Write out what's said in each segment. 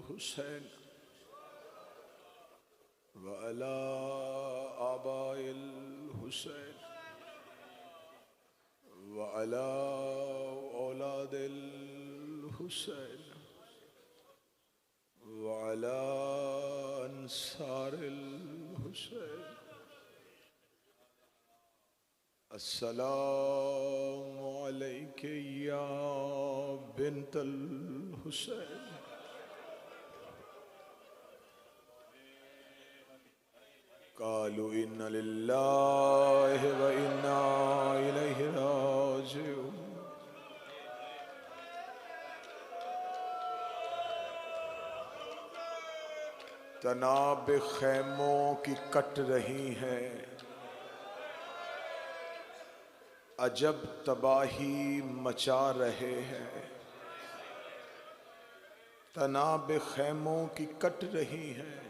हुसैन व अला आबाइल हुसैन व अला औलादिल हुसैन व अला अंसारिल हुसैन। अस्सलामु अलैका या बिन्तल हुसैन। क़ालू इन्ना लिल्लाहि व इन्ना इलैहि राजिऊन। तनाब खैमों की कट रही हैं, अजब तबाही मचा रहे हैं। तनाब खैमों की कट रही हैं,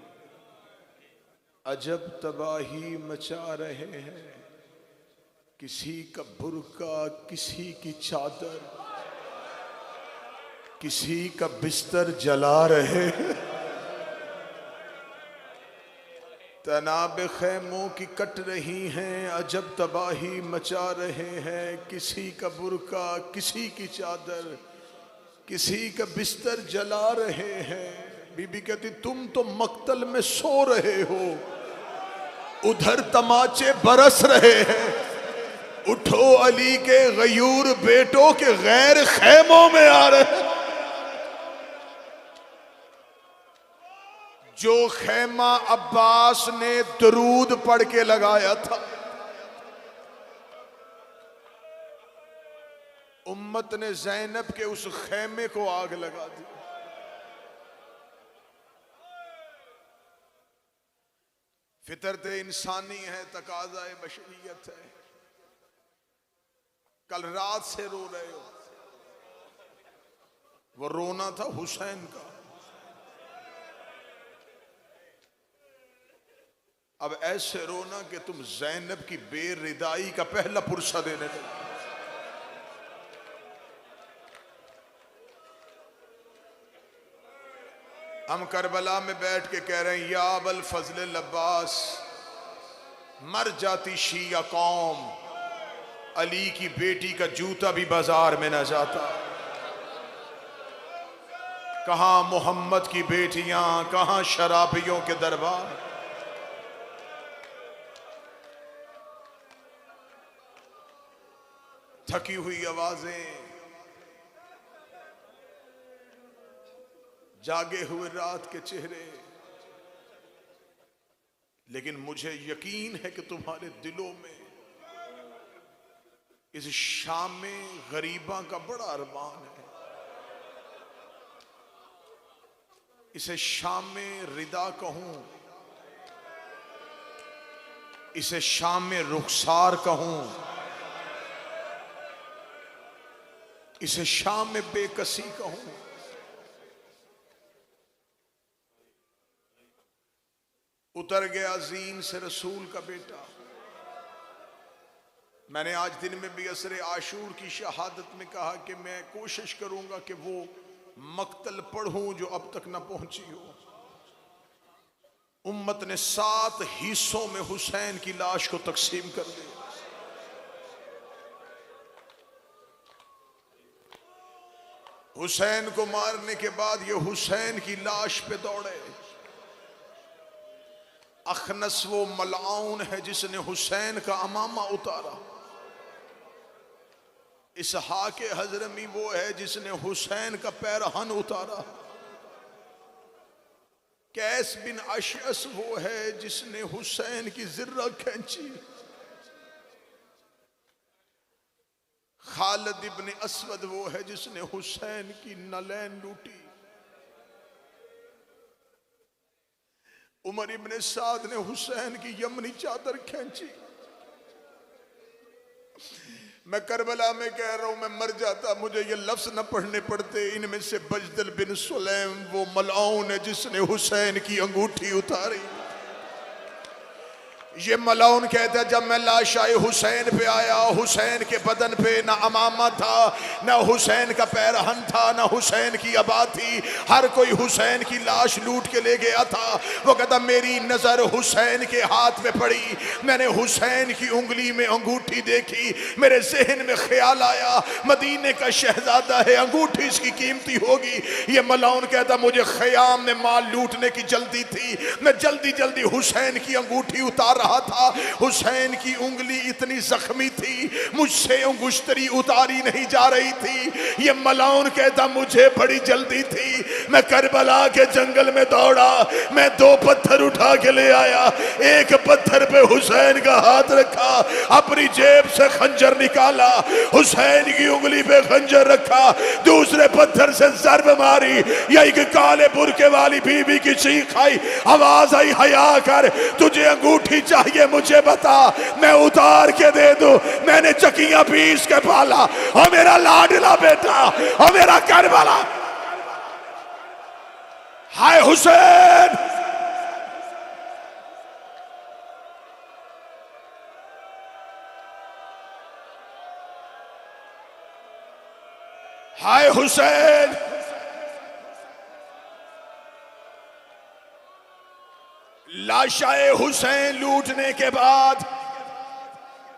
अजब तबाही मचा रहे हैं। किसी का बुर्का, किसी की चादर, किसी का बिस्तर जला रहे हैं। तनाब खैमों की कट रही हैं, अजब तबाही मचा रहे हैं। किसी का बुर्का, किसी की चादर, किसी का बिस्तर जला रहे हैं। बीबी कहती तुम तो मक्तल में सो रहे हो, उधर तमाचे बरस रहे हैं। उठो अली के गयूर बेटों के गैर खैमों में आ रहे हैं। जो खैमा अब्बास ने दरूद पढ़ के लगाया था, उम्मत ने ज़ैनब के उस खैमे को आग लगा दी। फितरत इंसानी है, तकाज़ा बशरियत है। कल रात से रो रहे हो, वो रोना था हुसैन का। अब ऐसे रोना कि तुम ज़ैनब की बेरिदाई का पहला पुरसा देने लगे। हम करबला में बैठ के कह रहे हैं या अबल फजल अब्बास, मर जाती शिया कौम, अली की बेटी का जूता भी बाजार में न जाता। कहां मोहम्मद की बेटियां, कहां शराबियों के दरबार। थकी हुई आवाजें, जागे हुए रात के चेहरे, लेकिन मुझे यकीन है कि तुम्हारे दिलों में इस शाम में गरीबा का बड़ा अरमान है। इसे शाम में रिदा कहूं, इसे शाम में रुखसार कहूं, इसे शाम में बेकसी कहूं। उतर गया जीन से रसूल का बेटा। मैंने आज दिन में भी असरे आशूर की शहादत में कहा कि मैं कोशिश करूंगा कि वो मक्तल पढ़ूं जो अब तक न पहुंची हो। उम्मत ने 7 हिस्सों में हुसैन की लाश को तकसीम कर दिया। हुसैन को मारने के बाद ये हुसैन की लाश पे दौड़े। अखनस वो मलआउन है जिसने हुसैन का अमामा उतारा। इसहाक हजरमी वो है जिसने हुसैन का पैरहन उतारा। कैस बिन अशअस वो है जिसने हुसैन की जिर्रा खींची। खालिद इब्न असवद वो है जिसने हुसैन की नलैन लूटी। उमर इब्न साद ने हुसैन की यमनी चादर खींची। मैं करबला में कह रहा हूं, मैं मर जाता मुझे ये लफ्ज न पढ़ने पड़ते। इनमें से बजदल बिन सुलैम वो मलआउन है जिसने हुसैन की अंगूठी उतारी। ये मलाउन कहता है, जब मैं लाशाए हुसैन पे आया, हुसैन के बदन पे ना अमामा था, ना हुसैन का पैरहन था, ना हुसैन की अबा थी, हर कोई हुसैन की लाश लूट के ले गया था। वो कहता मेरी नजर हुसैन के हाथ में पड़ी, मैंने हुसैन की उंगली में अंगूठी देखी, मेरे जहन में ख्याल आया मदीने का शहजादा है, अंगूठी इसकी कीमती होगी। ये मलाउन कहता मुझे ख़याम में माल लूटने की जल्दी थी, मैं जल्दी जल्दी हुसैन की अंगूठी उतार रहा था। हुसैन की उंगली इतनी जख्मी थी, मुझसे अंगुश्तरी उतारी नहीं जा रही थी। ये मलाउन कहता मुझे बड़ी जल्दी थी, मैं करबला के जंगल में दौड़ा, मैं 2 पत्थर उठा के ले आया, एक पत्थर पे हुसैन का हाथ रखा, अपनी जेब से खंजर निकाला, हुसैन की उंगली पे खंजर रखा, दूसरे पत्थर से जरब मारी, या एक काले बुरके वाली बीबी की चीख आई, आवाज आई हया कर, तुझे अंगूठी चाहिए मुझे बता, मैं उतार के दे दूं। मैंने चकियां पीस के पाला, और मेरा लाडला बेटा, और मेरा करबला। हाय हुसैन, हाय हुसैन। लाशाए हुसैन लूटने के बाद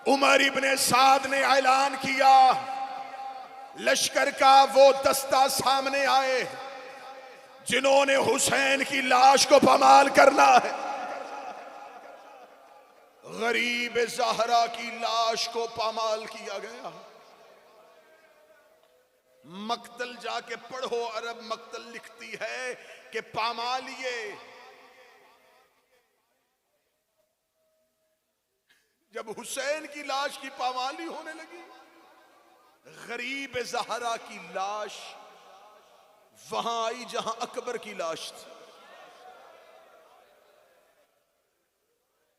उमर इब्ने साद ने ऐलान किया, लश्कर का वो दस्ता सामने आए जिन्होंने हुसैन की लाश को पामाल करना है। गरीब ज़हरा की लाश को पामाल किया गया। मक्तल जाके पढ़ो, अरब मक्तल लिखती है कि पामालिए, जब हुसैन की लाश की पामाली होने लगी, गरीब ज़हरा की लाश वहां आई जहां अकबर की लाश थी।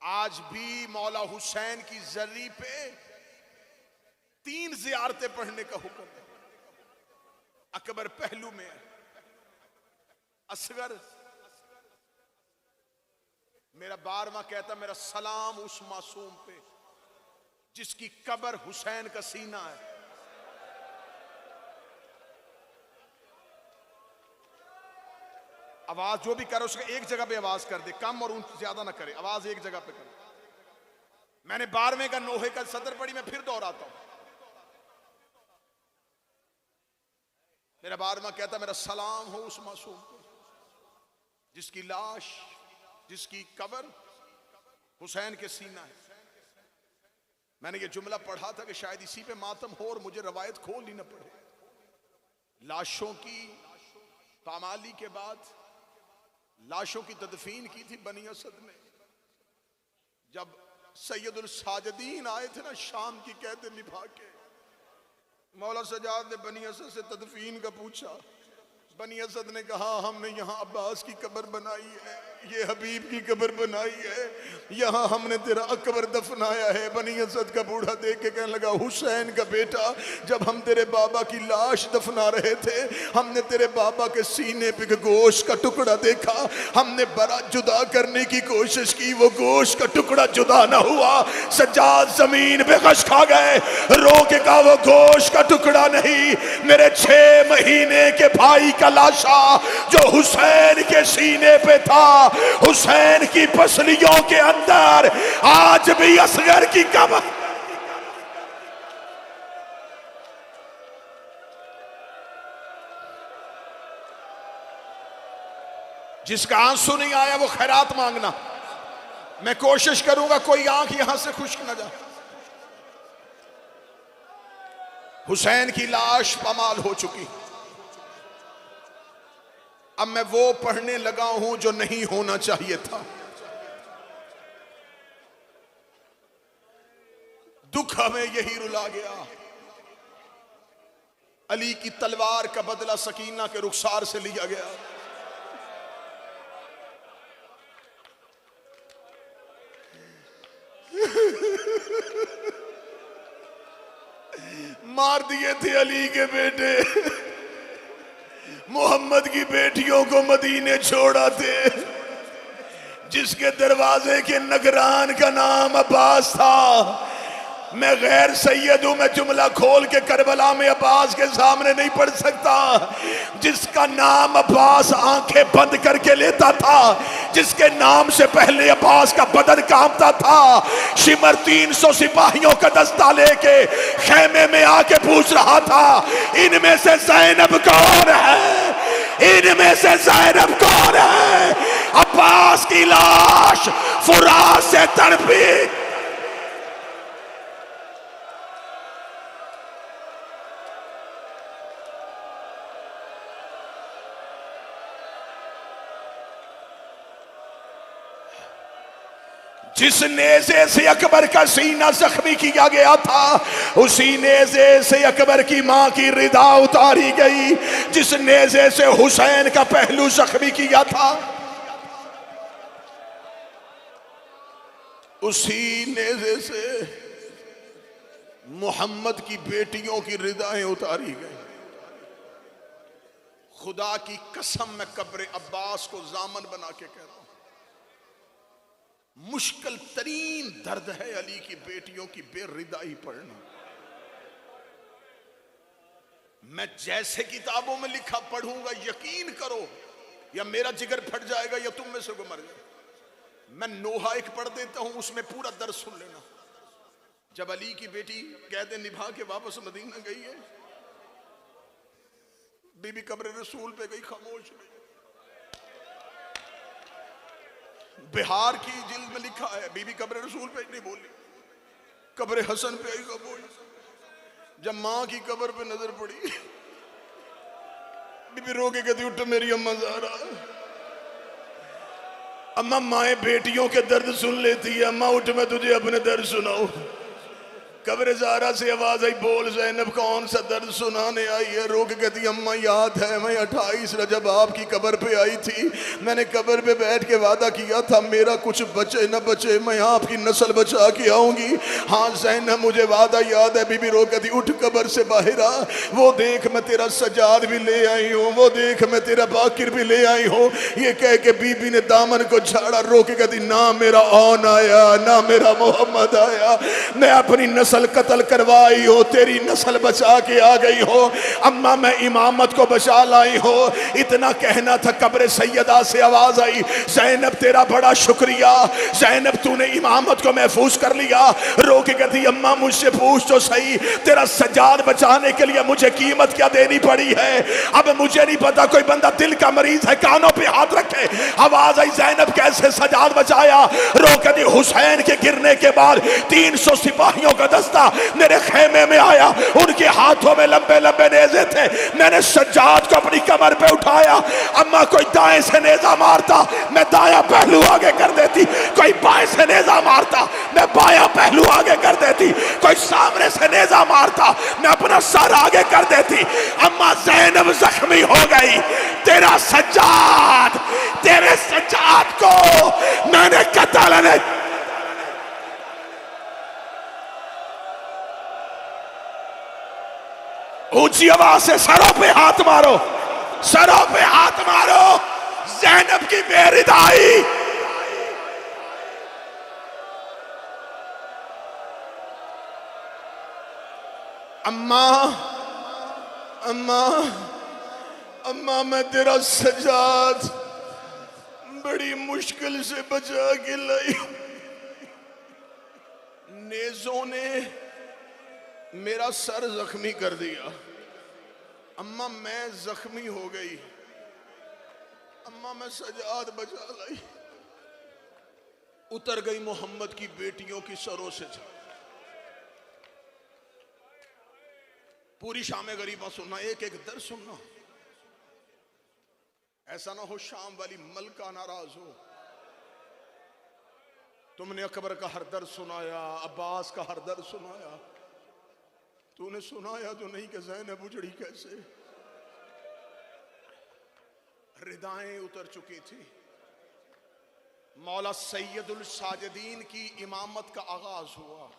आज भी मौला हुसैन की जरी पे 3 ज़ियारतें पढ़ने का हुक्म है। अकबर पहलू में, असगर मेरा 12वां कहता मेरा सलाम उस मासूम पे जिसकी कब्र हुसैन का सीना है। आवाज जो भी करे उसका एक जगह पे आवाज कर दे, कम और ज्यादा ना करे, आवाज एक जगह पे करे। मैंने 12वें का नोहे का सदर पढ़ी, मैं फिर दोहराता हूं। मेरा 12वां कहता मेरा सलाम हो उस मासूम पे जिसकी लाश, जिसकी कब्र हुसैन के सीना है। मैंने ये जुमला पढ़ा था कि शायद इसी पे मातम हो और मुझे रवायत खोलनी न पड़े। लाशों की पामाली के बाद लाशों की तदफीन की थी बनी असद ने। जब सैयदुल साजिदीन आए थे ना शाम की कैद निभा के, मौला सजाद ने बनी असद से तदफीन का पूछा। बनी असद ने कहा हमने यहाँ अब्बास की कब्र बनाई है, ये हबीब की कब्र बनाई है, यहाँ हमने तेरा अकबर दफनाया है। बनी असद का बूढ़ा देख के कहने लगा हुसैन का बेटा, जब हम तेरे बाबा की लाश दफना रहे थे हमने तेरे बाबा के सीने पे गोश्त का टुकड़ा देखा, हमने बड़ा जुदा करने की कोशिश की, वो गोश्त का टुकड़ा जुदा ना हुआ। सज्जाद जमीन बेकश खा गए, रो के कहा वो गोश्त का टुकड़ा नहीं, मेरे 6 महीने के भाई का लाशा जो हुसैन के सीने पे था, हुसैन की पसलियों के अंदर आज भी असगर की कब्र। जिसका आंसू नहीं आया वो खैरात मांगना। मैं कोशिश करूंगा कोई आंख यहां से खुश्क न जाए। हुसैन की लाश पामाल हो चुकी, अब मैं वो पढ़ने लगा हूं जो नहीं होना चाहिए था। दुख हमें यही रुला गया। अली की तलवार का बदला सकीना के रुखसार से लिया गया। मार दिए थे अली के बेटे, मोहम्मद की बेटियों को मदीने छोड़ा थे। जिसके दरवाजे के नगरान का नाम अब्बास था। मैं गैर सैयद हूं, मैं जुमला खोल के करबला में अब्बास के सामने नहीं पढ़ सकता। जिसका नाम अब्बास आंखें बंद करके लेता था, जिसके नाम से पहले अब्बास का बदन कांपता था, शिमर 300 सिपाहियों का दस्ता लेके खेमे में आके पूछ रहा था, इनमें से ज़ैनब कौन है, इनमें से ज़ैनब कौन है। अब्बास की लाश फुरात से तड़पी। जिस नेज़े से अकबर का सीना जख्मी किया गया था, उसी नेज़े से अकबर की मां की रिदा उतारी गई। जिस नेज़े से हुसैन का पहलू जख्मी किया था, उसी नेज़े से मोहम्मद की बेटियों की रिदाएं उतारी गई। खुदा की कसम, मैं कब्र अब्बास को जामन बना के कह रहा हूं, मुश्किल तरीन दर्द है अली की बेटियों की बेरिदाई पढ़ना। मैं जैसे किताबों में लिखा पढ़ूंगा, यकीन करो, या मेरा जिगर फट जाएगा या तुम में से को मर जाए। मैं नोहा एक पढ़ देता हूं, उसमें पूरा दर्द सुन लेना। जब अली की बेटी कैद निभा के वापस मदीना गई है, बीबी कब्र रसूल पे गई, खामोश गई। बिहार की जिल्द में लिखा है, बीबी कब्र रसूल पे नहीं बोली, कब्र हसन पे आई खामोश। जब मां की कब्र पे नजर पड़ी, बीबी रो के कहती, उठ मेरी अम्मा ज़हरा। अम्मा माए बेटियों के दर्द सुन लेती है, अम्मा उठ मैं तुझे अपने दर्द सुनाऊं। कब्र ज़हरा से आवाज आई, बोल ज़ैनब कौन सा दर्द सुनाने आई है। रो के कहती, अम्मा याद है मैं 28 रजब आपकी कब्र पे आई थी, मैंने कब्र पे बैठ के वादा किया था मेरा कुछ बचे न बचे मैं आपकी नस्ल बचा के आऊंगी। हाँ ज़ैनब मुझे वादा याद है। बीबी रो कहती, उठ कब्र से बाहर आ, वो देख मैं तेरा सजाद भी ले आई हूँ, वो देख मैं तेरा बाकिर भी ले आई हूँ। ये कह के बीबी ने दामन को झाड़ा। रो के कहती, ना मेरा औन आया ना मेरा मोहम्मद आया, मैं अपनी नस्ल कत्ल करवाई हो, तेरी नस्ल बचा के आ गई हो। अम्मा मैं इमामत को बचा लाई हो। इतना कहना था, कब्र सैयदा से आवाज आई, ज़ैनब तेरा बड़ा शुक्रिया, ज़ैनब तूने इमामत को महफूज कर लिया। रो के कहती, अम्मा मुझसे पूछ तो सही, तेरा सजाद बचाने के लिए मुझे कीमत क्या देनी पड़ी है। अब मुझे नहीं पता, कोई बंदा दिल का मरीज है कानों पे हाथ रखे। आवाज आई, ज़ैनब कैसे सजाद बचाया। रो कहती, हुसैन के गिरने के बाद 300 सिपाहियों का दस्ता मेरे खेमे में आया, उनके हाथों में लंबे लंबे नेज़े थे, मैंने सज्जाद को अपनी कमर पे उठाया। अम्मा कोई दाएं से नेज़ा मारता मैं दाया पहलू आगे कर देती, कोई बाएं से नेज़ा मारता मैं बाया पहलू आगे कर देती, कोई सामने से नेज़ा मारता मैं अपना सर आगे कर देती। अम्मा ज़ैनब जख्मी हो गई, तेरा सज्जाद, तेरे सज्जाद को मैंने कत्ल नहीं। ऊंची आवाज से सरों पे हाथ मारो, सरों पे हाथ मारो। ज़ैनब की बेरिदाई, अम्मा अम्मा अम्मा मैं तेरा सजाद बड़ी मुश्किल से बचा के लाई, नेज़ों ने मेरा सर जख्मी कर दिया। अम्मा मैं जख्मी हो गई, अम्मा मैं सजाद बचा लाई। उतर गई मोहम्मद की बेटियों की सरों से। पूरी शाम गरीबा सुनना, एक एक दर्द सुनना। ऐसा ना हो शाम वाली मलका नाराज हो। तुमने अकबर का हर दर्द सुनाया, अब्बास का हर दर्द सुनाया, तूने सुनाया तो नहीं कि ज़ैनब उजड़ी कैसे। रिदाएं उतर चुकी थी। मौला सैयदुल साजिदीन की इमामत का आगाज हुआ।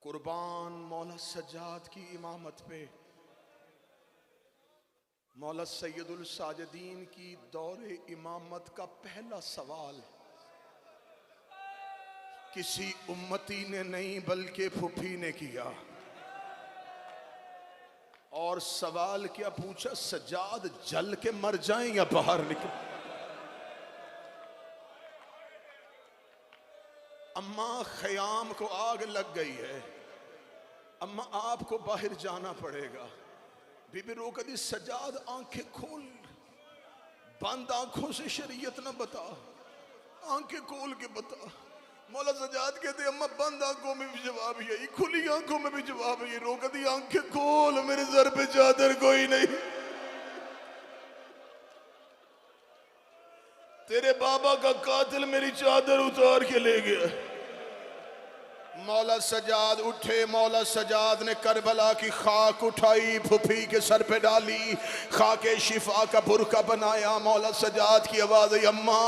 कुर्बान मौला सज्जाद की इमामत पे मौला सैयदुल साजिदीन की दौरे इमामत का पहला सवाल किसी उम्मती ने नहीं बल्कि फूफी ने किया। और सवाल क्या पूछा? सज्जाद जल के मर जाएं या बाहर निकल? अम्मा खयाम को आग लग गई है, अम्मा आपको बाहर जाना पड़ेगा। बीबी रोक दी, सज्जाद आंखें खोल, बंद आंखों से शरीयत ना बता, आंखें खोल के बता। मौला सज्जाद कहते अम्मा बंद आंखों में भी जवाब यही, खुली आंखों में भी जवाब यही। रोक दी, आंखें खोल, मेरे सर पे चादर कोई नहीं, तेरे बाबा का कातिल मेरी चादर उतार के ले गया। मौला सजाद उठे, मौला सजाद ने करबला की खाक उठाई, फुफी के सर पे डाली, खाके शिफा का बुरका बनाया। मौला सजाद की आवाज़ आई, अम्मा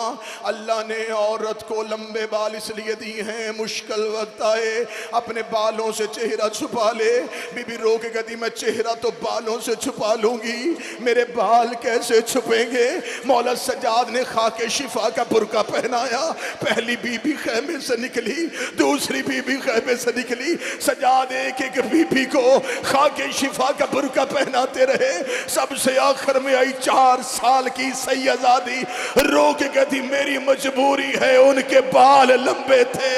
अल्लाह ने औरत को लंबे बाल इसलिए दी हैं, मुश्किल वक्त आए अपने बालों से चेहरा छुपा ले। बीबी रो के कहती मैं चेहरा तो बालों से छुपा लूंगी, मेरे बाल कैसे छुपेंगे? मौला सजाद ने खाके शिफा का बुरका पहनाया। पहली बीबी खैमे से निकली, दूसरी बीबी खैमे से निकली। सजाद एक एक बीबी को खाके शिफा का बुरका पहनाते रहे। सबसे आखिर में आई 4 साल की सैयदादी, रो के कहती मेरी मजबूरी है, उनके बाल लंबे थे,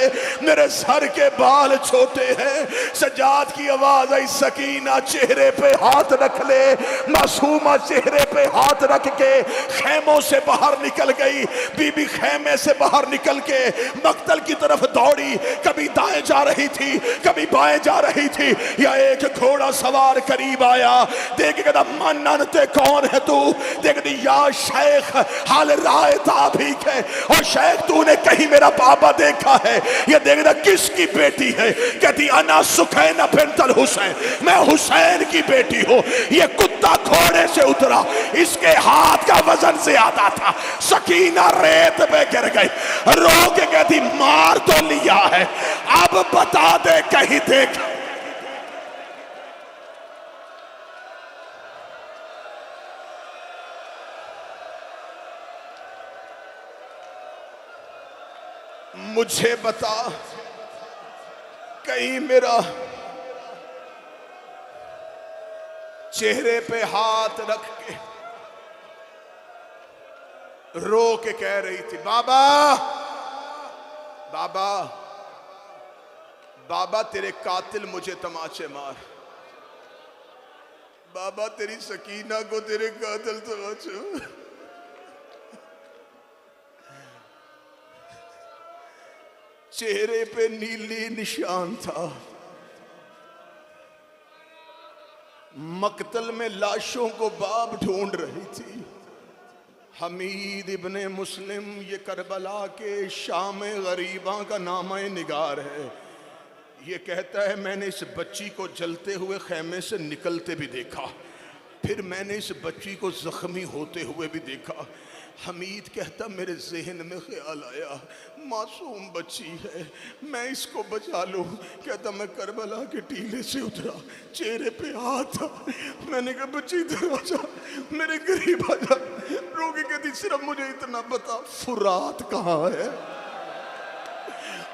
मेरे सर के बाल छोटे हैं। सजाद की आवाज आई, सकीना चेहरे पे हाथ रख ले। मासूमा चेहरे पे हाथ रख के खेमों से बाहर निकल गई। बीबी खेमे से बाहर निकल के मक्तल की तरफ दौड़ी, कभी दाएं जा रही थी, कभी बाएं जा रही थी। या एक घोड़ा सवार करीब आया, देख के कहता मानते कौन है तू? देख दी, या शेख हाल राय ताबीक है, और शेख तूने कहीं मेरा बाबा देखा है? ये देखना किसकी बेटी है? कहती अना सुखैना बिनतल हुसैन, मैं हुसैन की बेटी हूं। ये कुत्ता घोड़े से उतरा, इसके हाथ का वजन ज्यादा था। सकीना रेत पे गिर गई, रो के कहती मार तो लिया है, अब बता दे कहीं देख। मुझे बता कहीं मेरा चेहरे पे हाथ रख के रो के कह रही थी बाबा बाबा बाबा तेरे कातिल मुझे तमाचे मार, बाबा तेरी सकीना को तेरे कातिल तमाचे मार। चेहरे पे नीली निशान था, मक्तल में लाशों को बाप ढूंढ रही थी। हमीद इब्ने मुस्लिम ये करबला के शाम गरीबा का नामा निगार है। ये कहता है मैंने इस बच्ची को जलते हुए खेमे से निकलते भी देखा, फिर मैंने इस बच्ची को जख्मी होते हुए भी देखा। हमीद कहता मेरे जहन में ख्याल आया मासूम बच्ची है, मैं इसको बचा लूं। कहता मैं करबला के टीले से उतरा, चेहरे पे हाथ था, मैंने कहा बच्ची इधर आ जा, मेरे करीब आ जा। रोगी कहती सिर्फ मुझे इतना बता फुरात कहाँ है,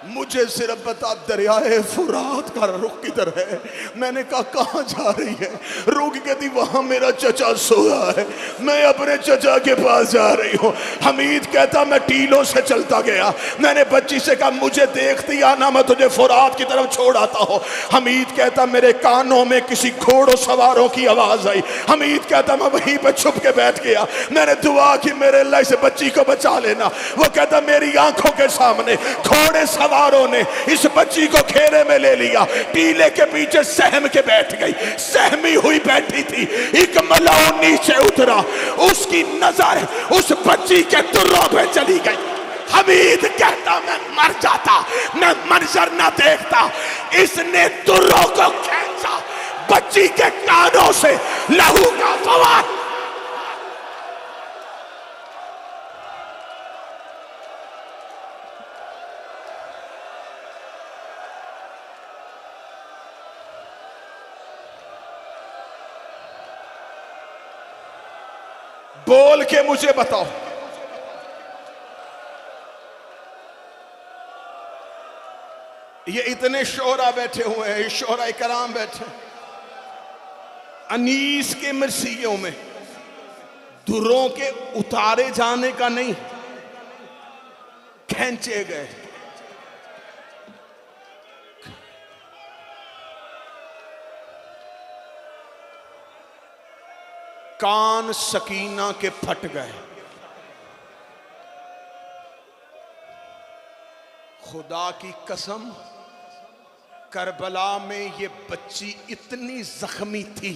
मुझे सिर्फ बता दरियाए फुरात का रुख किधर है। मैंने कहा कहाँ जा रही है? रोगी कहती वहां मेरा चचा सोया है, मैं अपने चचा के पास जा रही हूँ। हमीद कहता मैं टीलों से चलता गया, मैंने बच्ची से कहा मुझे देखती आना, मैं तुझे फुरात की तरफ छोड़ आता हूँ। हमीद कहता मेरे कानों में किसी घोड़ों सवारों की आवाज आई। हमीद कहता मैं वहीं पर छुप के बैठ गया, मैंने दुआ की मेरे अल्लाह इस बच्ची को बचा लेना। वो कहता मेरी आंखों के सामने घोड़े सवारों ने इस बच्ची को घेरे में ले लिया, टीले के पीछे सहम के बैठ गई। सहमी हुई बैठी थी, एक मलाओ नीचे उतरा, उसकी नजर उस बच्ची के तुर्रों पे चली गई। हमीद कहता मैं मर जाता, मैं मंजर ना देखता। इसने तुर्रों को खींचा, बच्ची के कानों से लहू का फवार। बोल के मुझे बताओ। ये इतने शोरा बैठे हुए हैं, शोरा कराम बैठे अनीस के मरसियों में दुरों के उतारे जाने का नहीं, खींचे गए। कान सकीना के फट गए। खुदा की कसम, करबला में ये बच्ची इतनी जख्मी थी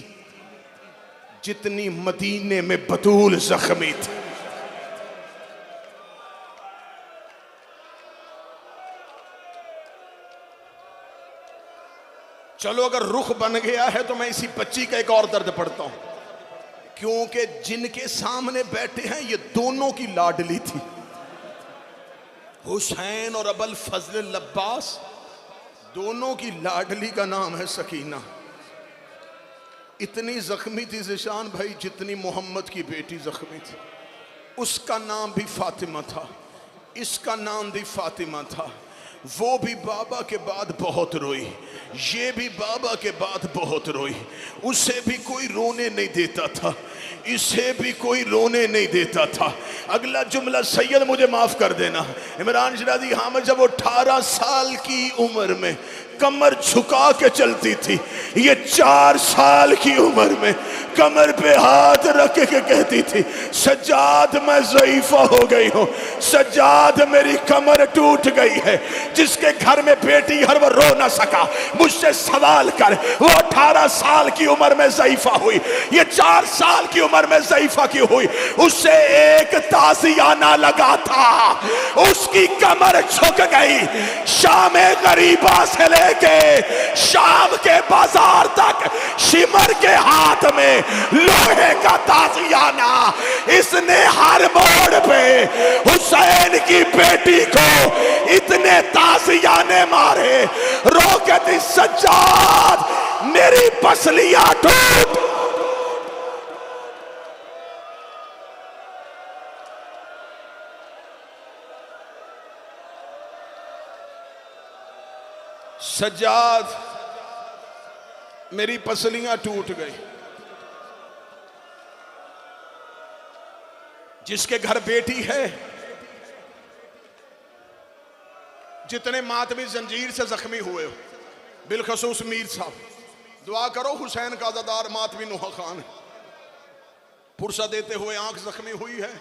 जितनी मदीने में बतूल जख्मी थी। चलो अगर रुख बन गया है तो मैं इसी बच्ची का एक और दर्द पढ़ता हूं, क्योंकि जिनके सामने बैठे हैं ये दोनों की लाडली थी। हुसैन और अबुल फजल लब्बास दोनों की लाडली का नाम है सकीना। इतनी जख्मी थी ज़िशान भाई जितनी मोहम्मद की बेटी जख्मी थी। उसका नाम भी फातिमा था, इसका नाम भी फातिमा था। वो भी बाबा के बाद बहुत रोई, ये भी बाबा के बाद बहुत रोई। उसे भी कोई रोने नहीं देता था, इसे भी कोई रोने नहीं देता था। अगला जुमला सैयद मुझे माफ कर देना, इमरान शराजी हामिद जब 18 साल की उम्र में कमर झुका के चलती थी, ये 4 साल की उम्र में कमर पे हाथ रख के कहती थी, सज्जाद मैं ज़ईफ़ा हो गई हूँ, सज्जाद मेरी कमर टूट गई है। जिसके घर में बेटी हर वो रो ना सका, मुझसे सवाल कर। वो 18 साल की उम्र में ज़ईफ़ा हुई, ये 4 साल की उम्र में ज़ईफ़ा की हुई। उससे एक ताज़ियाना लगा था, उसकी कमर झुक गई। शाम गरीबा से लेके शाम के बाजार तक शिमर के हाथ में लोहे का ताज़ियाना। इसने हर मोड़ पे हुसैन की बेटी को इतने ताज़ियाने मारे, रो के थी सज्जाद मेरी पसलियां टूट। सज्जाद मेरी पसलियां टूट गई। जिसके घर बेटी है, जितने मातमी जंजीर से जख्मी हुए हो, बिलखसूस मीर साहब, दुआ करो हुसैन का अज़ादार मातमी नुहा खान पुरसा देते हुए आंख जख्मी हुई है।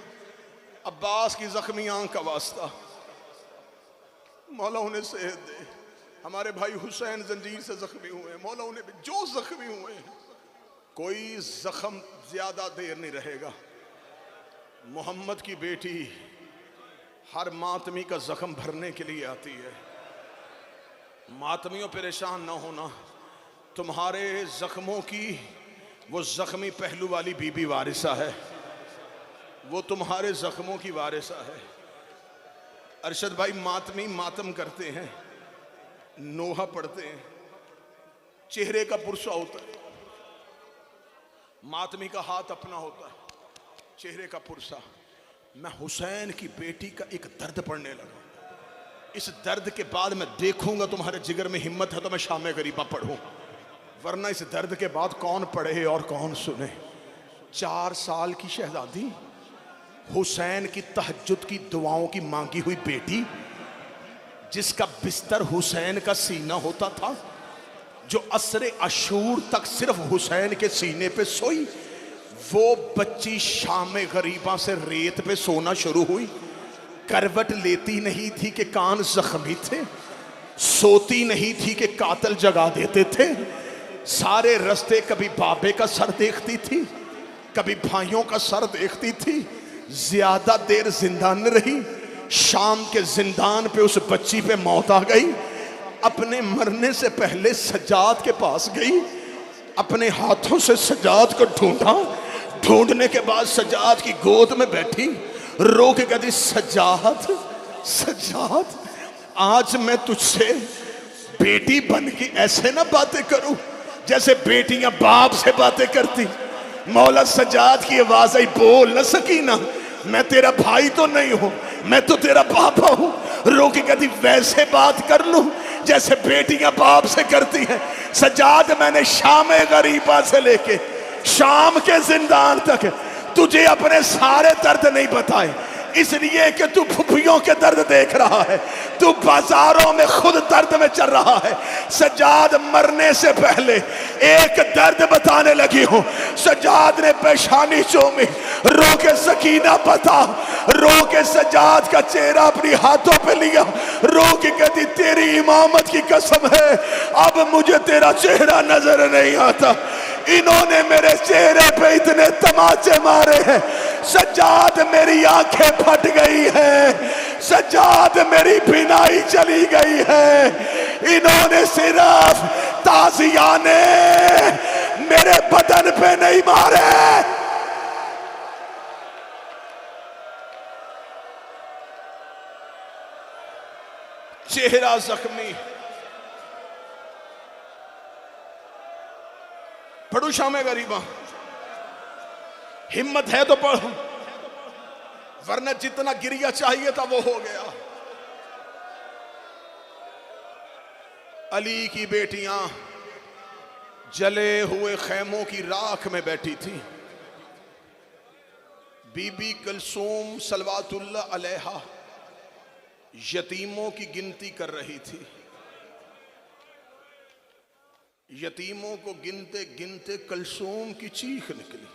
अब्बास की जख्मी आंख का वास्ता मौला उन्हें सेहत दे। हमारे भाई हुसैन जंजीर से जख्मी हुए हैं, मौला उन्हें जो जख्मी हुए हैं, कोई जख्म ज्यादा देर नहीं रहेगा। मोहम्मद की बेटी हर मातमी का जख्म भरने के लिए आती है। मातमियों परेशान ना होना, तुम्हारे जख्मों की वो जख्मी पहलू वाली बीबी वारिसा है, वो तुम्हारे जख्मों की वारिसा है। अरशद भाई मातमी मातम करते हैं, नोहा पढ़ते हैं, चेहरे का पुरसा होता है, मातमी का हाथ अपना होता है, चेहरे का पुरसा। मैं हुसैन की बेटी का एक दर्द पढ़ने लगा। इस दर्द के बाद मैं देखूंगा तुम्हारे जिगर में हिम्मत है तो मैं शाम गरीबा पढ़ूं, वरना इस दर्द के बाद कौन पढ़े और कौन सुने। 4 साल की शहजादी, हुसैन की तहज्जुद की दुआओं की मांगी हुई बेटी, जिसका बिस्तर हुसैन का सीना होता था, जो असरे अशूर तक सिर्फ हुसैन के सीने पे सोई, वो बच्ची शाम गरीबा से रेत पे सोना शुरू हुई। करवट लेती नहीं थी कि कान जख्मी थे, सोती नहीं थी कि कातिल जगा देते थे। सारे रास्ते कभी बाबे का सर देखती थी, कभी भाइयों का सर देखती थी। ज्यादा देर जिंदा न रही, शाम के जिंदान पे उस बच्ची पे मौत आ गई। अपने मरने से पहले सज्जाद के पास गई, अपने हाथों से सज्जाद को ढूंढा, ढूंढने के बाद सज्जाद की गोद में बैठी, रो के कहती, सज्जाद सज्जाद आज मैं तुझसे बेटी बन के ऐसे ना बातें करूं जैसे बेटियां बाप से बातें करती। मौला सज्जाद की आवाज आई, बोल न सकी ना, मैं तेरा भाई तो नहीं हूं, मैं तो तेरा पापा हूं। रो के कहती वैसे बात कर लूं जैसे बेटियां बाप से करती हैं। सज्जाद मैंने शाम गरीबा से लेके शाम के जिंदान तक तुझे अपने सारे दर्द नहीं बताए, इसलिए कि तू फुफियों के दर्द देख रहा है, तू बाजारों में खुद दर्द में चल रहा है। सज्जाद मरने से पहले एक दर्द बताने लगी हूं। सज्जाद ने पेशानी चूमी, रो के सकीना बता, रो के सज्जाद का चेहरा अपनी हाथों पे लिया, रो के कहती तेरी इमामत की कसम है अब मुझे तेरा चेहरा नजर नहीं आता, इन्होंने मेरे चेहरे पे इतने तमाचे मारे हैं, सज्जाद मेरी आंखें फट गई है, सज्जाद मेरी बिनाई चली गई है, इन्होंने सिर्फ ताजियाने मेरे बदन पे नहीं मारे। चेहरा जख्मी। पढ़ू शामे गरीबा, हिम्मत है तो पढ़ो, वरना जितना गिरिया चाहिए था वो हो गया। अली की बेटियां जले हुए खैमों की राख में बैठी थी। बीबी कलसूम सलवातुल्लाह अलैहा यतीमों की गिनती कर रही थी। यतीमों को गिनते गिनते कलसूम की चीख निकली।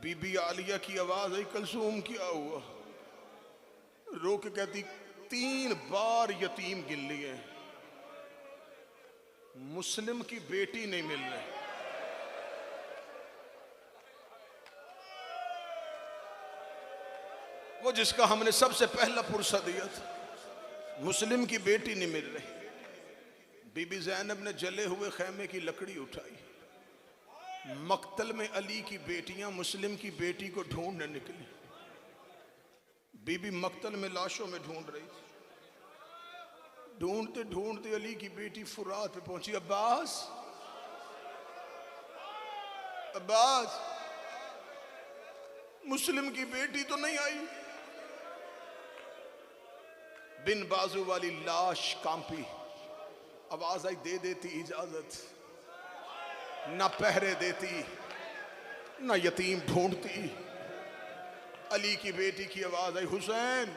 बीबी आलिया की आवाज आई, कलसूम क्या हुआ? रो के कहती 3 बार यतीम गिन लिए, मुस्लिम की बेटी नहीं मिल रही। वो जिसका हमने सबसे पहला पुरसा दिया था, मुस्लिम की बेटी नहीं मिल रही। बीबी ज़ैनब ने जले हुए खैमे की लकड़ी उठाई। मक्तल में अली की बेटियां मुस्लिम की बेटी को ढूंढने निकली। बीबी मक्तल में लाशों में ढूंढ रही थी। ढूंढते ढूंढते अली की बेटी फुरात पे पहुंची। अब्बास, अब्बास, मुस्लिम की बेटी तो नहीं आई। बिन बाजू वाली लाश कांपी। आवाज आई, दे देती इजाजत, ना पहरे देती, ना यतीम ढूंढती। अली की बेटी की आवाज आई, हुसैन,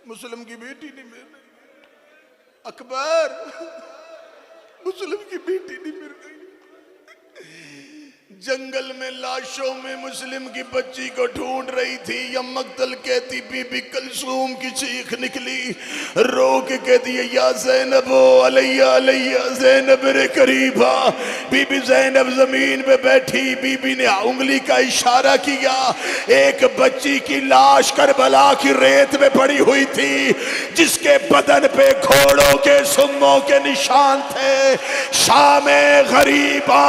मुस्लिम की बेटी नहीं मिल रही। अकबर, मुस्लिम की बेटी नहीं मिल रही। जंगल में लाशों में मुस्लिम की बच्ची को ढूंढ रही थी। या मक्तल कहती बीबी कलसूम की चीख निकली। रो के कहती है, या ज़ैनब अलैया अलैया, ज़ैनब रे करीबा। बीबी ज़ैनब जमीन पे बैठी। बीबी ने उंगली का इशारा किया। एक बच्ची की लाश करबला की रेत में पड़ी हुई थी, जिसके बदन पे घोड़ों के सुम्मों के निशान थे। शामे गरीबा,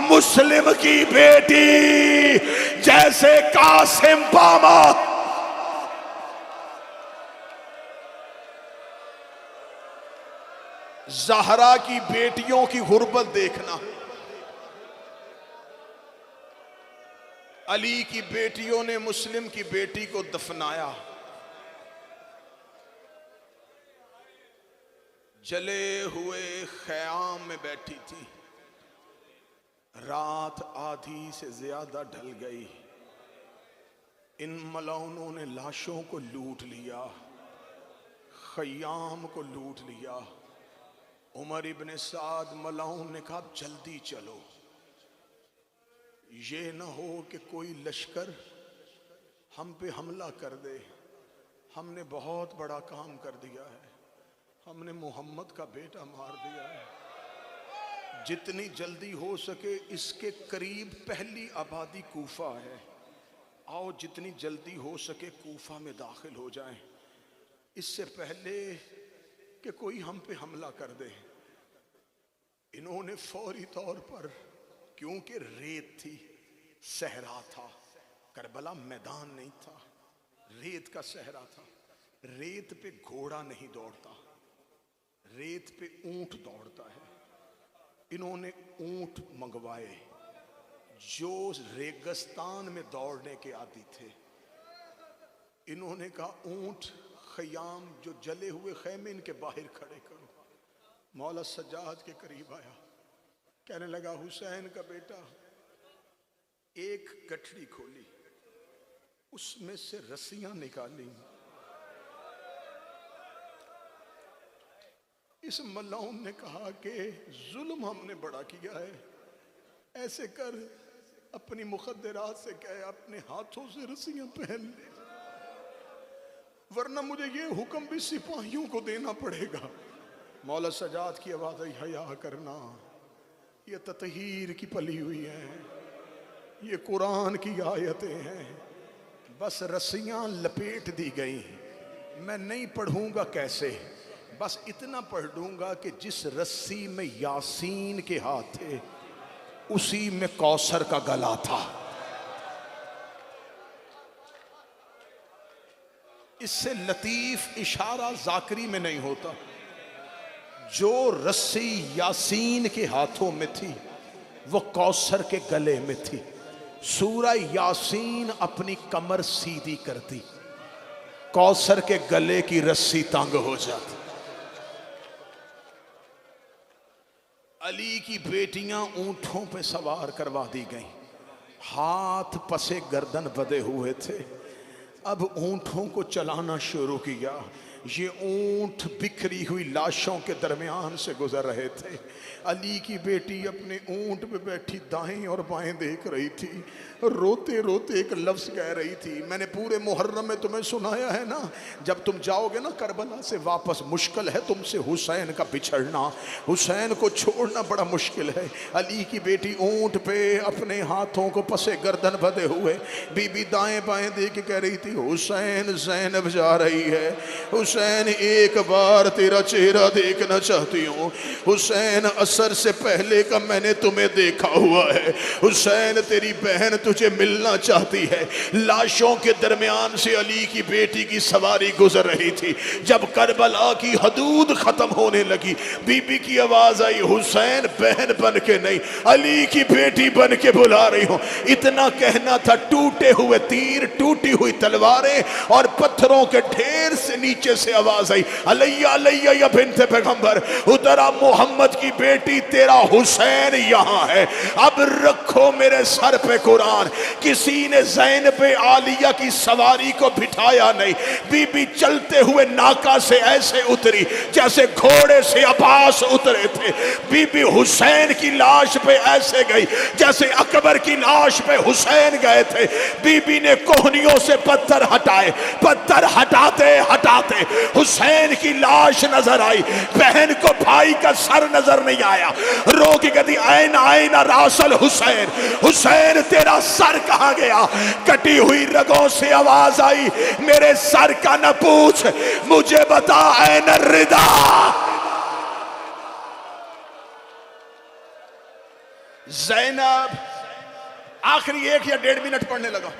मुस्लिम की बेटी जैसे कासिम पामा। ज़हरा की बेटियों की गुर्बत देखना। अली की बेटियों ने मुस्लिम की बेटी को दफनाया। जले हुए ख़याम में बैठी थी। रात आधी से ज्यादा ढल गई। इन मलौनों ने लाशों को लूट लिया, खयाम को लूट लिया। उमर इब्ने साद मलौन ने कहा, जल्दी चलो, ये न हो कि कोई लश्कर हम पे हमला कर दे। हमने बहुत बड़ा काम कर दिया है, हमने मोहम्मद का बेटा मार दिया है। जितनी जल्दी हो सके इसके करीब पहली आबादी कूफा है, आओ जितनी जल्दी हो सके कूफा में दाखिल हो जाएं, इससे पहले कि कोई हम पे हमला कर दे। इन्होंने फौरी तौर पर, क्योंकि रेत थी, सहरा था, करबला मैदान नहीं था, रेत का सहरा था। रेत पे घोड़ा नहीं दौड़ता, रेत पे ऊंट दौड़ता है। इन्होंने ऊंट मंगवाए जो रेगिस्तान में दौड़ने के आदी थे। इन्होंने कहा ऊंट खयाम जो जले हुए खैमे इनके बाहर खड़े करो। मौला सज्जाद के करीब आया, कहने लगा हुसैन का बेटा। एक गठरी खोली, उसमें से रस्सियां निकाली। इस मलऊन ने कहा कि जुल्म हमने बड़ा किया है, ऐसे कर अपनी मुखद्दरात से कहे अपने हाथों से रस्सियां पहन ले, वरना मुझे ये हुक्म भी सिपाहियों को देना पड़ेगा। मौला सजाद की आवाज आई, हया करना, ये ततहीर की पली हुई है, ये कुरान की आयतें हैं। बस रस्सियां लपेट दी गई, मैं नहीं पढ़ूंगा कैसे, बस इतना पढ़ दूंगा कि जिस रस्सी में यासीन के हाथ थे उसी में कौसर का गला था। इससे लतीफ इशारा जाकरी में नहीं होता। जो रस्सी यासीन के हाथों में थी वो कौसर के गले में थी। सूरा यासीन अपनी कमर सीधी करती, कौसर के गले की रस्सी तंग हो जाती। अली की बेटियां ऊंटों पे सवार करवा दी गईं, हाथ पसे गर्दन बंधे हुए थे। अब ऊंटों को चलाना शुरू किया। ये ऊंट बिखरी हुई लाशों के दरमियान से गुजर रहे थे। अली की बेटी अपने ऊंट पे बैठी दाएं और बाएं देख रही थी, रोते रोते एक लफ्ज कह रही थी, मैंने पूरे मुहर्रम में तुम्हें सुनाया है ना, जब तुम जाओगे ना करबला से वापस, मुश्किल है तुमसे हुसैन का बिछड़ना, हुसैन को छोड़ना बड़ा मुश्किल है। अली की बेटी ऊंट पे अपने हाथों को पसे गर्दन बंधे हुए बीबी दाएं बाएं देख के कह रही थी, हुसैन ज़ैनब जा रही है, हुसैन एक बार तेरा चेहरा देखना चाहती हूँ, हुसैन असर से पहले का मैंने तुम्हें देखा हुआ है, हुसैन तेरी बहन तुझे मिलना चाहती है। लाशों के दरमियान से अली की बेटी की सवारी गुजर रही थी। जब करबला की हदूद खत्म होने लगी, बीबी की आवाज आई, हुसैन बहन बन के नहीं अली की बेटी बन के बुला रही हूँ। इतना कहना था, टूटे हुए तीर, टूटी हुई तलवारें और पत्थरों के ढेर से नीचे से आवाज आई, अलैया अलैया या बिन्ते पैगंबर, उतरा मोहम्मद की बेटी तेरा हुसैन यहाँ है। अब रखो मेरे सर पे कुरान। किसी ने ज़ैनब आलिया की सवारी को बिठाया नहीं। बीबी चलते हुए नाका से ऐसे उतरी जैसे घोड़े से अब्बास उतरे थे। बीबी हुसैन की लाश पे ऐसे गई जैसे अकबर की लाश पे हुसैन गए थे। बीबी ने कोहनियों से पत्थर हटाए, पत्थर हटाते हटाते हुसैन की लाश नजर आई। बहन को भाई का सर नजर नहीं आया। रो के कहती, ऐन ऐन रासल हुसैन, हुसैन तेरा सर कहां गया? कटी हुई रगों से आवाज आई, मेरे सर का न पूछ, मुझे बता ऐन रिदा। ज़ैनब आखिरी 1 या 1.5 मिनट पढ़ने लगा।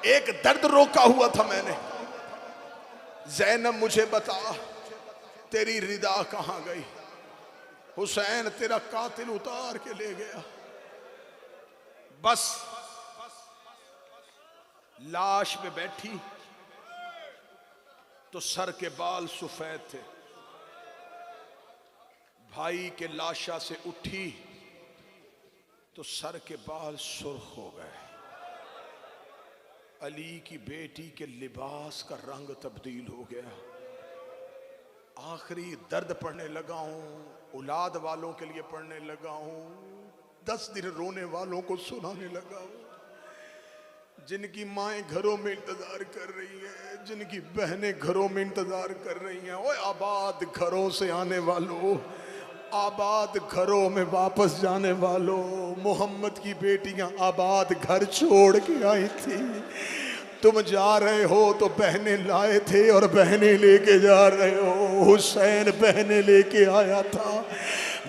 एक दर्द रोका हुआ था मैंने, ज़ैनब मुझे बता तेरी रिदा कहां गई? हुसैन तेरा कातिल उतार के ले गया। बस लाश पे बैठी तो सर के बाल सफेद थे। भाई के लाशा से उठी तो सर के बाल सुर्ख हो गए। अली की बेटी के लिबास का रंग तब्दील हो गया। आखिरी दर्द पढ़ने लगा हूं, औलाद वालों के लिए पढ़ने लगा हूं, 10 दिन रोने वालों को सुनाने लगा हूं, जिनकी माएँ घरों में इंतजार कर रही हैं, जिनकी बहनें घरों में इंतजार कर रही हैं। ओए आबाद घरों से आने वालों, आबाद घरों में वापस जाने वालों, मोहम्मद की बेटियां आबाद घर छोड़ के आई थी। तुम जा रहे हो तो बहनें लाए थे और बहनें लेके जा रहे हो। हुसैन बहनें लेके आया था।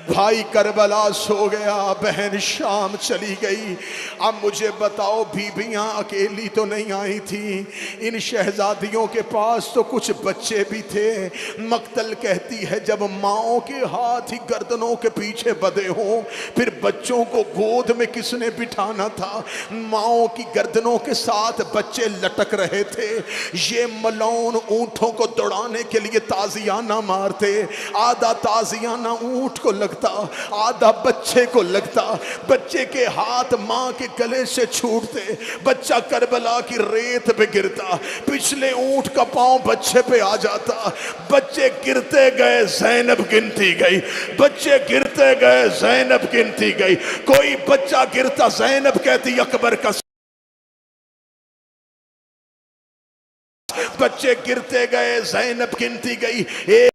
भाई करबला सो गया, बहन शाम चली गई। अब मुझे बताओ, बीबियां अकेली तो नहीं आई थी, इन शहजादियों के पास तो कुछ बच्चे भी थे। मक्तल कहती है जब माओं के हाथ ही गर्दनों के पीछे बंधे हों, फिर बच्चों को गोद में किसने बिठाना था? माओं की गर्दनों के साथ बच्चे लटक रहे थे। ये मलौन ऊंटों को दौड़ाने के लिए ताजियाना मारते, आधा ताजियाना ऊंट को लगता, आधा बच्चे को लगता। बच्चे के हाथ मां के गले से छूटते, बच्चा करबला की रेत पे गिरता, पिछले ऊंट का पांव बच्चे पे आ जाता। बच्चे गिरते गए, ज़ैनब गिनती गई, बच्चे गिरते गए, ज़ैनब गिनती गई। कोई बच्चा गिरता, ज़ैनब कहती अकबर का। बच्चे गिरते गए, ज़ैनब गिनती गई। एक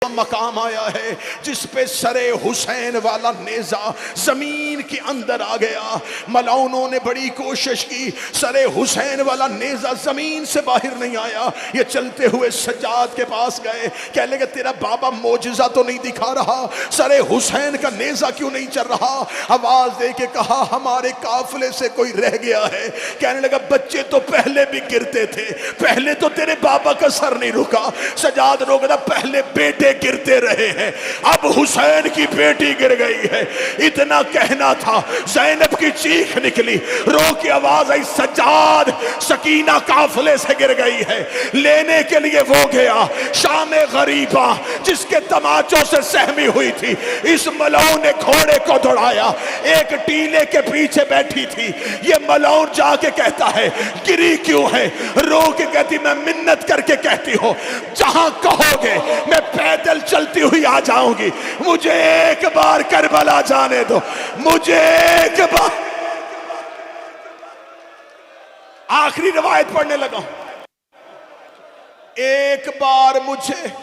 मकाम आया है जिस पे सरे हुसैन वाला नेजा जमीन के अंदर आ गया। मलौनों ने बड़ी कोशिश की, सरे हुसैन वाला नेजा जमीन से बाहर नहीं आया। ये चलते हुए सज्जाद के पास गए, कह लगे तेरा बाबा मोजिजा तो नहीं दिखा रहा, सरे हुसैन का नेजा क्यों नहीं चल रहा? आवाज दे के कहा हमारे काफिले से कोई रह गया है। कहने लगा बच्चे तो पहले भी गिरते थे, पहले तो तेरे बाबा का सर नहीं रुका। सज्जाद रोक रहा, पहले बेटे गिरते रहे हैं, अब हुसैन की बेटी गिर गई है। इतना कहना था, ज़ैनब की चीख निकली, रो की आवाज आई, सज्जाद सकीना काफिले से गिर गई है। लेने के लिए वो गया, शाम गरीबा जिसके तमाचों से सहमी हुई थी, इस मलौन ने घोड़े को दौड़ाया, एक टीले के पीछे बैठी थी। ये मलौन जाके कहता है गिरी क्यों है? रो के कहती मैं मिन्नत करके कहती हूँ, जहां कहोगे मैं पैदल चलती हुई आ जाऊंगी, मुझे एक बार करबला जाने दो, मुझे एक बार। आखिरी रिवायत पढ़ने लगा, एक बार मुझे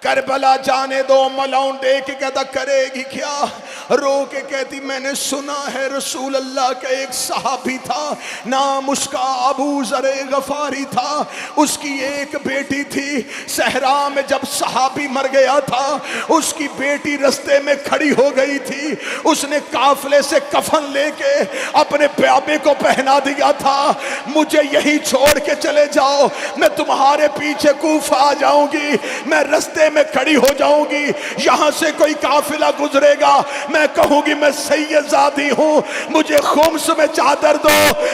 करबला जाने दो। मलौन देख के कहता करेगी क्या? रो के कहती मैंने सुना है रसूल अल्लाह का एक सहाबी था, नाम उसका अबू ज़रे गफारी था, उसकी एक बेटी थी। सहरा में जब सहाबी मर गया था, उसकी बेटी रास्ते में खड़ी हो गई थी, उसने काफिले से कफन लेके अपने प्याबे को पहना दिया था। मुझे यही छोड़ के चले जाओ, मैं तुम्हारे पीछे कूफा आ जाऊंगी, मैं रास्ते में खड़ी हो जाऊंगी, यहां से कोई काफिला गुजरेगा, मैं कहूंगी मैं सैयदजादी हूं, मुझे खुम्स में चादर दो,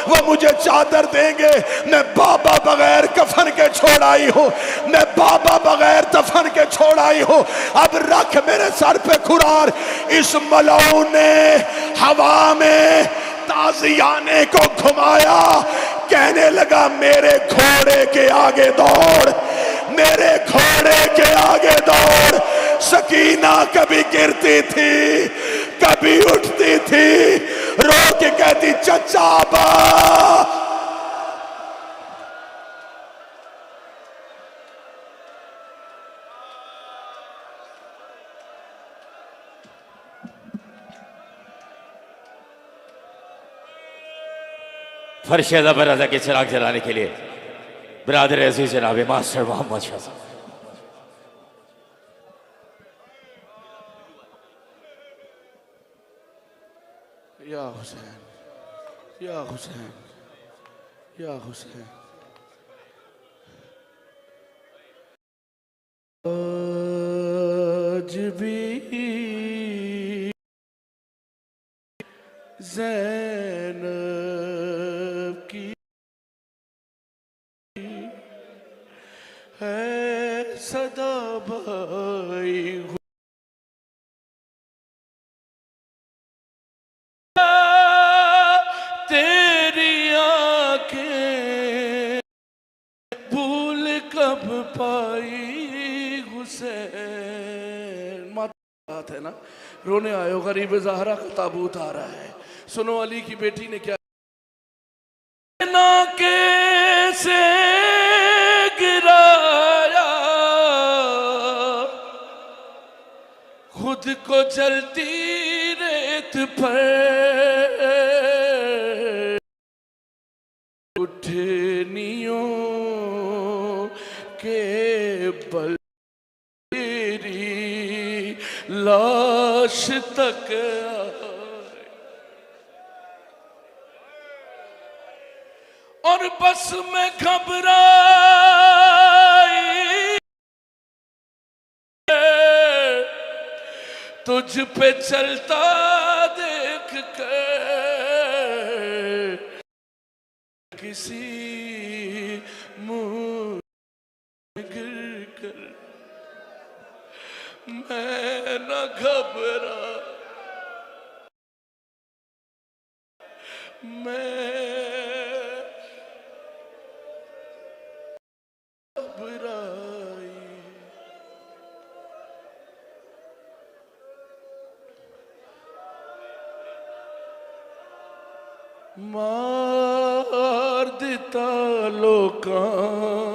वो मुझे चादर देंगे। मैं बाबा बगैर कफन के छोड़ आई हूं, मैं बाबा बगैर दफन के छोड़ आई हूं, अब रख मेरे सर पे खुरार। इस मलौन ने हवा में ताजियाने को घुमाया, कहने लगा मेरे घोड़े के आगे दौड़, मेरे घोड़े के आगे दौड़। सकीना कभी गिरती थी, कभी उठती थी, रो के कहती चचा बा। फरशेदा पर रजा के चिराग जलाने के लिए बिरादर अजीज जनाब मास्टर मोहम्मद शाह साहब। या हुसैन, या हुसैन, या हुसैन। आज भी ज़ैनब की है सदा भाई, तेरी आंखें भूल कब पाई हुसैन। बात है ना, रोने आयो, गरीब ज़हरा का ताबूत आ रहा है। सुनो अली की बेटी ने क्या ना कैसे गिराया, खुद को जलती रेत पर उठनियों के बल लाश तक आए और बस में घबराई तुझ पे चलता देख के किसी मुंह गिर कर मैं न घबरा मैं घबराई मार दिता लोकां